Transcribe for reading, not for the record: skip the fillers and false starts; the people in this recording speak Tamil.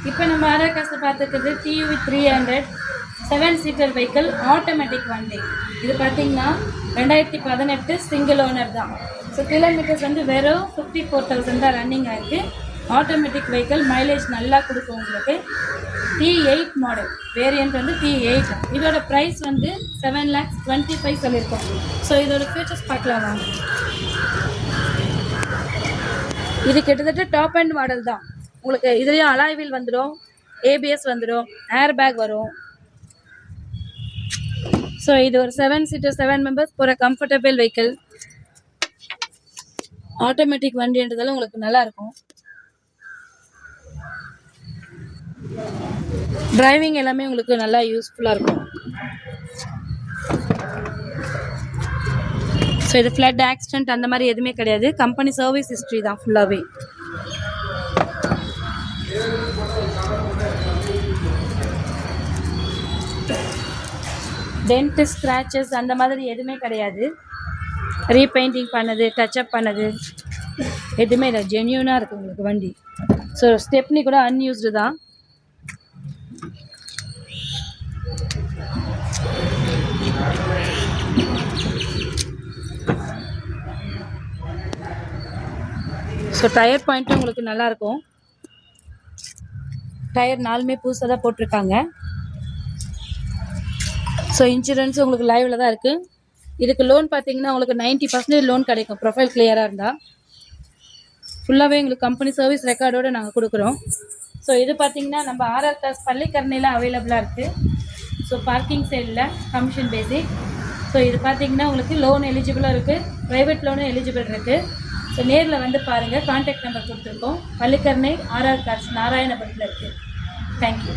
இப்போ நம்ம ஆர்ஆர் காசில் பார்த்துக்கிறது டியூவி 300 7 சீட்டர் வெஹிக்கிள் ஆட்டோமேட்டிக் வண்டி. இது பார்த்தீங்கன்னா 2018 சிங்கிள் ஓனர் தான். ஸோ கிலோமீட்டர்ஸ் வந்து வெறும் 54,000 தான் ரன்னிங் ஆகிருக்கு. ஆட்டோமேட்டிக் வெஹிக்கிள் மைலேஜ் நல்லா கொடுக்கும் உங்களுக்கு. T8 மாடல் வேரியண்ட் வந்து T8. இதோட ப்ரைஸ் வந்து 7,25,000 சொல்லியிருக்கோம். ஸோ இதோட ஃபீச்சர்ஸ் பார்க்கலாம் வாங்க. இது கிட்டத்தட்ட டாப் அண்ட் மாடல் தான். உங்களுக்கு இதுலேயும் அலாய் வீல் வந்துடும், ஏபிஎஸ் வந்துடும், ஏர் பேக் வரும். ஸோ இது ஒரு 7 சீட்டர் 7 மெம்பர்ஸ் போகிற கம்ஃபர்டபுள் வெஹிக்கிள். ஆட்டோமேட்டிக் வண்டின்றதால உங்களுக்கு நல்லா இருக்கும். டிரைவிங் எல்லாமே உங்களுக்கு நல்லா யூஸ்ஃபுல்லாக இருக்கும். ஸோ இது ஃப்ளட் ஆக்சிடென்ட் அந்த மாதிரி எதுவுமே கிடையாது. கம்பெனி சர்வீஸ் ஹிஸ்ட்ரி தான் ஃபுல்லாகவே. டென்ட் ஸ்க்ராச்சஸ் அந்த மாதிரி எதுவுமே கிடையாது. ரீபெயிண்டிங் பண்ணது, டச்சப் பண்ணது எதுவுமே இல்லை. ஜென்யூனாக இருக்குது உங்களுக்கு வண்டி. ஸோ ஸ்டெப்னி கூட அன்யூஸ்டு தான். ஸோ டயர் பாயிண்ட்டும் உங்களுக்கு நல்லாயிருக்கும். டயர் 4மே புதுசாக தான் போட்டிருக்காங்க. ஸோ இன்சூரன்ஸும் உங்களுக்கு லைவில் தான் இருக்குது. இதுக்கு லோன் பார்த்தீங்கன்னா உங்களுக்கு 90% லோன் கிடைக்கும் ப்ரொஃபைல் கிளியராக இருந்தால். ஃபுல்லாகவே உங்களுக்கு கம்பெனி சர்வீஸ் ரெக்கார்டோடு நாங்கள் கொடுக்குறோம். ஸோ இது பார்த்தீங்கன்னா நம்ம ஆர்ஆர் காஸ் பள்ளிக்கரணையில் அவைலபிளாக இருக்குது. ஸோ பார்க்கிங் சைடில் கமிஷன் பேசிக். ஸோ இது பார்த்தீங்கன்னா உங்களுக்கு லோன் எலிஜிபிளாக இருக்குது, ப்ரைவேட் லோனும் எலிஜிபிள் இருக்குது. ஸோ நேரில் வந்து பாருங்கள். கான்டாக்ட் நம்பர் கொடுத்துருக்கோம். பள்ளிக்கரணை ஆர்ஆர் காஸ் நாராயணபுரத்தில் இருக்குது. தேங்க்யூ.